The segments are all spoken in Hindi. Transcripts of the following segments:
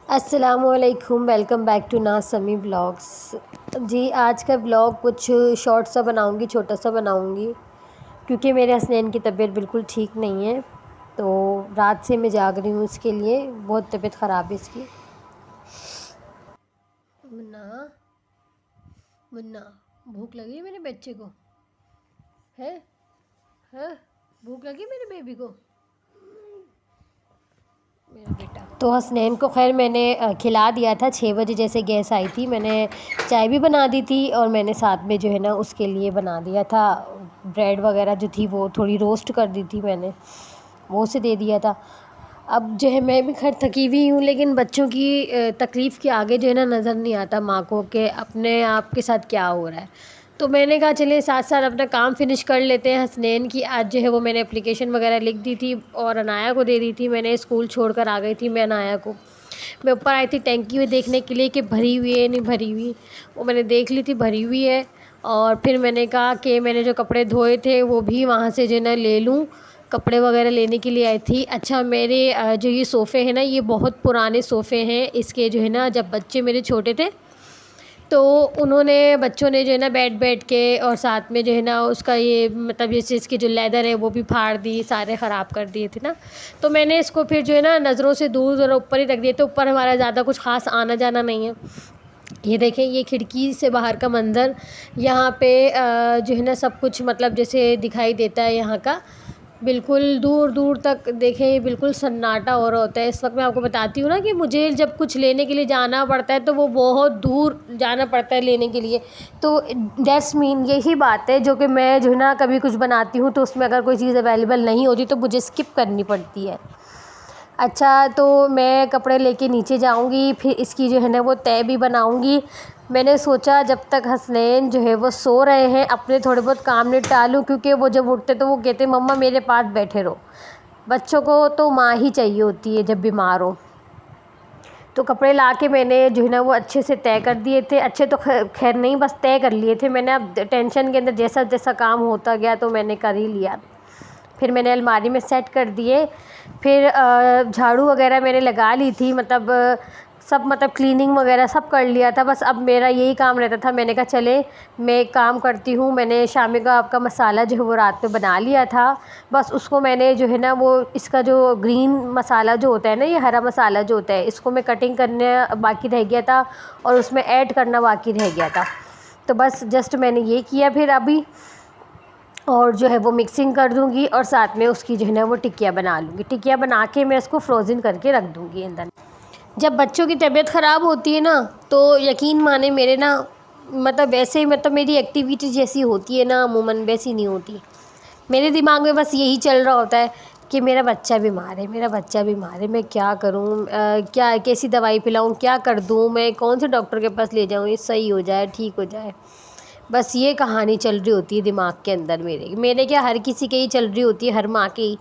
अस्सलामुअलैकुम, वेलकम बैक टू नाज़ समी ब्लॉग्स। जी, आज का ब्लॉग कुछ शॉर्ट सा बनाऊंगी, छोटा सा बनाऊंगी, क्योंकि मेरे हसनैन की तबीयत बिल्कुल ठीक नहीं है। तो रात से मैं जाग रही हूँ इसके लिए, बहुत तबीयत ख़राब है इसकी। मुन्ना, मुन्ना, भूख लगी है मेरे बच्चे को? है भूख लगी मेरे बेबी को, मेरा बेटा? तो हसनैन को खैर मैंने खिला दिया था। 6 बजे जैसे गैस आई थी, मैंने चाय भी बना दी थी और मैंने साथ में जो है ना उसके लिए बना दिया था ब्रेड वगैरह जो थी, वो थोड़ी रोस्ट कर दी थी मैंने, वो उसे दे दिया था। अब जो है मैं भी खैर थकी हुई हूँ, लेकिन बच्चों की तकलीफ़ के आगे जो है ना नज़र नहीं आता माँ को कि अपने आप के साथ क्या हो रहा है। तो मैंने कहा चलिए साथ साथ अपना काम फिनिश कर लेते हैं। हसनैन की आज जो है वो मैंने एप्लीकेशन वगैरह लिख दी थी और अनाया को दे दी थी। मैंने स्कूल छोड़कर आ गई थी मैं अनाया को। मैं ऊपर आई थी टैंकी में देखने के लिए कि भरी हुई है नहीं भरी हुई। वो मैंने देख ली थी भरी हुई है। और फिर मैंने कहा कि मैंने जो कपड़े धोए थे वो भी वहाँ से जो है ना ले लूँ, कपड़े वगैरह लेने के लिए आई थी। अच्छा, मेरे जो ये सोफ़े हैं ना, ये बहुत पुराने सोफ़े हैं। इसके जो है ना जब बच्चे मेरे छोटे थे तो उन्होंने बच्चों ने जो है ना बैठ के और साथ में जो है ना उसका ये मतलब जैसे इसकी जो लेदर है वो भी फाड़ दी, सारे ख़राब कर दिए थे ना। तो मैंने इसको फिर जो है ना नज़रों से दूर ज़रा ऊपर ही रख दिए। तो ऊपर हमारा ज़्यादा कुछ ख़ास आना जाना नहीं है। ये देखें, ये खिड़की से बाहर का मंज़र, यहाँ पे जो है ना सब कुछ मतलब जैसे दिखाई देता है यहाँ का, बिल्कुल दूर दूर तक देखें, ये बिल्कुल सन्नाटा हो रहा होता है। इस वक्त मैं आपको बताती हूँ ना कि मुझे जब कुछ लेने के लिए जाना पड़ता है तो वो बहुत दूर जाना पड़ता है लेने के लिए। तो दैट्स मीन यही बात है जो कि मैं जो है ना कभी कुछ बनाती हूँ तो उसमें अगर कोई चीज़ अवेलेबल नहीं होती तो मुझे स्किप करनी पड़ती है। अच्छा, तो मैं कपड़े लेके नीचे जाऊंगी, फिर इसकी जो है ना वो तय भी बनाऊंगी। मैंने सोचा जब तक हसनैन जो है वो सो रहे हैं अपने थोड़े बहुत काम निपटा लूँ, क्योंकि वो जब उठते तो वो कहते मम्मा मेरे पास बैठे रहो। बच्चों को तो माँ ही चाहिए होती है जब बीमार हो। तो कपड़े ला के मैंने जो है ना वो अच्छे से तय कर दिए थे। अच्छे तो खैर नहीं, बस तय कर लिए थे मैंने। अब टेंशन के अंदर जैसा जैसा काम होता गया तो मैंने कर ही लिया। फिर मैंने अलमारी में सेट कर दिए। फिर झाड़ू वगैरह मैंने लगा ली थी, मतलब सब मतलब क्लीनिंग वगैरह सब कर लिया था। बस अब मेरा यही काम रहता था। मैंने कहा चले मैं एक काम करती हूँ, मैंने शामी का आपका मसाला जो है वो रात में बना लिया था। बस उसको मैंने जो है ना वो इसका जो ग्रीन मसाला जो होता है ना, ये हरा मसाला जो होता है, इसको मैं कटिंग करने बाकी रह गया था और उसमें ऐड करना बाकी रह गया था। तो बस जस्ट मैंने ये किया फिर अभी, और जो है वो मिक्सिंग कर दूंगी और साथ में उसकी जो है ना वो टिक्कियाँ बना लूँगी। टिक्कियाँ बना के मैं इसको फ्रोज़न करके रख दूँगी अंदर। जब बच्चों की तबीयत ख़राब होती है ना तो यकीन माने मेरे ना मतलब वैसे ही मतलब मेरी एक्टिविटी जैसी होती है ना अमूमन वैसी नहीं होती। मेरे दिमाग में बस यही चल रहा होता है कि मेरा बच्चा बीमार है, मेरा बच्चा बीमार है, मैं क्या करूं, क्या कैसी दवाई पिलाऊं, क्या कर दूं, मैं कौन से डॉक्टर के पास ले जाऊं, ये सही हो जाए, ठीक हो जाए। बस ये कहानी चल रही होती है दिमाग के अंदर मेरे मेरे क्या, हर किसी की ही चल रही होती है, हर माँ की।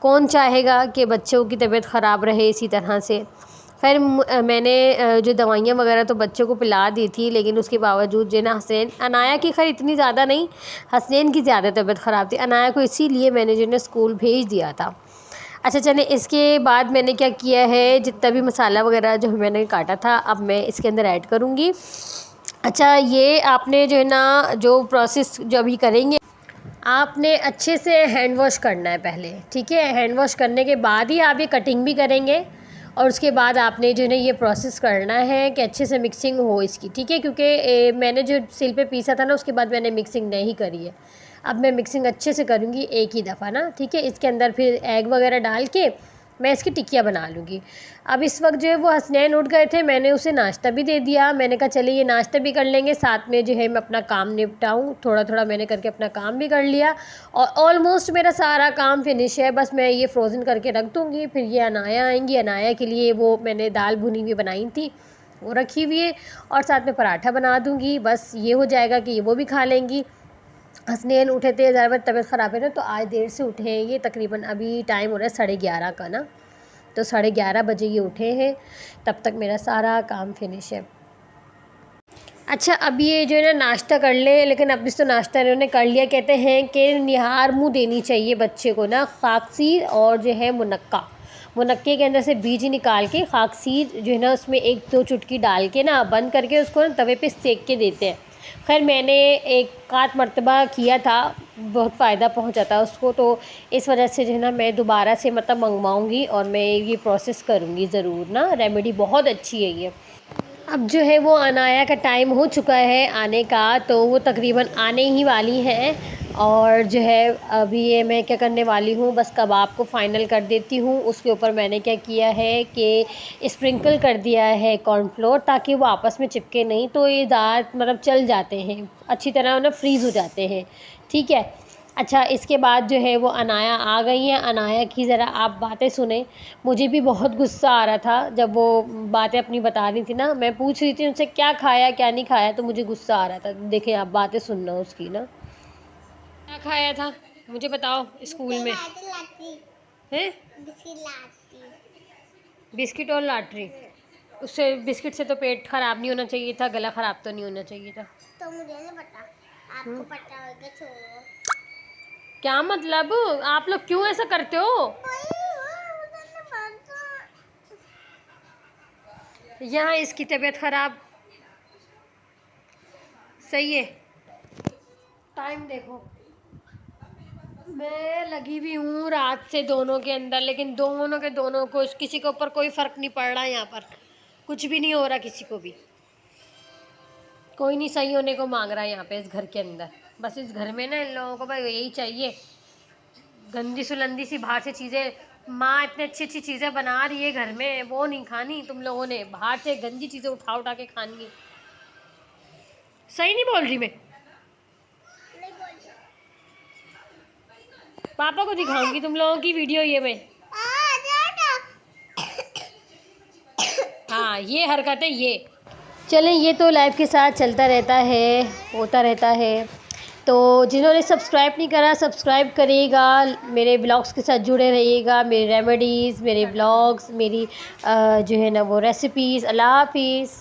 कौन चाहेगा कि बच्चों की तबीयत ख़राब रहे इसी तरह से। खैर मैंने जो दवाइयाँ वगैरह तो बच्चों को पिला दी थी, लेकिन उसके बावजूद जो है ना हसनैन, अनाया की खैर इतनी ज़्यादा नहीं, हसनैन की ज़्यादा तबीयत ख़राब थी। अनाया को इसीलिए मैंने जो है ना स्कूल भेज दिया था। अच्छा चले, इसके बाद मैंने क्या किया है, जितना भी मसाला वगैरह जो मैंने काटा था अब मैं इसके अंदर ऐड करूँगी। अच्छा, ये आपने जो है ना जो प्रोसेस जो अभी करेंगे, आपने अच्छे से हैंड वॉश करना है पहले, ठीक है। हैंड वॉश करने के बाद ही आप ये कटिंग भी करेंगे और उसके बाद आपने जो है ना ये प्रोसेस करना है कि अच्छे से मिक्सिंग हो इसकी, ठीक है। क्योंकि मैंने जो सिल पे पीसा था ना उसके बाद मैंने मिक्सिंग नहीं करी है। अब मैं मिक्सिंग अच्छे से करूँगी एक ही दफ़ा ना, ठीक है। इसके अंदर फिर एग वगैरह डाल के मैं इसकी टिक्कियाँ बना लूँगी। अब इस वक्त जो है वो हसनैन उठ गए थे, मैंने उसे नाश्ता भी दे दिया। मैंने कहा चलिए ये नाश्ता भी कर लेंगे, साथ में जो है मैं अपना काम निपटाऊँ। थोड़ा थोड़ा मैंने करके अपना काम भी कर लिया और ऑलमोस्ट मेरा सारा काम फिनिश है। बस मैं ये फ्रोज़न करके रख दूँगी। फिर ये अनाया आएंगी, अनाया के लिए वो मैंने दाल भुनी हुई बनाई थी वो रखी हुई है और साथ में पराठा बना दूँगी। बस ये हो जाएगा कि ये वो भी खा लेंगी। हसनैन उठे थे, ज़रा तबीयत ख़राब है ना तो आज देर से उठे हैं। ये तकरीबन अभी टाइम हो रहा है 11:30 का ना, तो 11:30 बजे ये उठे हैं। तब तक मेरा सारा काम फिनिश है। अच्छा, अब ये जो है ना नाश्ता कर ले, लेकिन अब इस तो नाश्ता इन्होंने कर लिया। कहते हैं कि निहार मुँह देनी चाहिए बच्चे को ना, खाकसी और जो है मुनक्का। वो नक्के के अंदर से बीज निकाल के खाक सीड जो है ना उसमें 1-2 चुटकी डाल के ना बंद करके उसको ना तवे पे सेक के देते हैं। खैर मैंने एक आध मर्तबा किया था, बहुत फ़ायदा पहुंचा था उसको, तो इस वजह से जो है ना मैं दोबारा से मतलब मंगवाऊंगी और मैं ये प्रोसेस करूंगी ज़रूर ना। रेमेडी बहुत अच्छी है ये। अब जो है वो अनाया का टाइम हो चुका है आने का, तो वो तकरीबन आने ही वाली हैं। और जो है अभी ये मैं क्या करने वाली हूँ, बस कबाब को फ़ाइनल कर देती हूँ। उसके ऊपर मैंने क्या किया है कि स्प्रिंकल कर दिया है कॉर्नफ्लोर, ताकि वो आपस में चिपके नहीं, तो ये ज़्यादा मतलब चल जाते हैं अच्छी तरह, ना फ्रीज़ हो जाते हैं। ठीक है। अच्छा, इसके बाद जो है वो अनाया आ गई हैं। अनाया की ज़रा आप बातें सुने। मुझे भी बहुत गुस्सा आ रहा था जब वो बातें अपनी बता रही थी ना, मैं पूछ रही थी उनसे क्या खाया क्या नहीं खाया, तो मुझे गुस्सा आ रहा था। देखें आप बातें सुनना उसकी ना, क्या खाया था मुझे बताओ स्कूल में? हैं? बिस्किट और लाटरी। उससे बिस्किट से तो पेट ख़राब नहीं होना चाहिए था, गला ख़राब तो नहीं होना चाहिए था। तो मुझे नहीं पता, आपको पता होगा, छोड़ो। क्या मतलब, आप लोग क्यों ऐसा करते हो? यहाँ इसकी तबीयत ख़राब। सही है। टाइम देखो, मैं लगी हुई हूँ रात से दोनों के अंदर, लेकिन दोनों को किसी के ऊपर कोई फ़र्क नहीं पड़ रहा है। यहाँ पर कुछ भी नहीं हो रहा, किसी को भी कोई नहीं सही होने को मांग रहा है यहाँ पे इस घर के अंदर। बस इस घर में ना इन लोगों को भाई यही चाहिए, गंदी सुलंदी सी बाहर से चीज़ें। माँ इतनी अच्छी अच्छी चीज़ें बना रही है घर में, वो नहीं खानी तुम लोगों ने, बाहर से गंदी चीज़ें उठा उठा के खानी है। सही नहीं बोल रही मैं? पापा को दिखाऊंगी तुम लोगों की वीडियो ये मैं। हाँ ये हरकतें ये। चलें, ये तो लाइफ के साथ चलता रहता है, होता रहता है। तो जिन्होंने सब्सक्राइब नहीं करा सब्सक्राइब करिएगा, मेरे ब्लॉग्स के साथ जुड़े रहिएगा, मेरी रेमेडीज़, मेरे ब्लॉग्स, मेरी जो है ना वो रेसिपीज़। अल्लाह हाफिज़।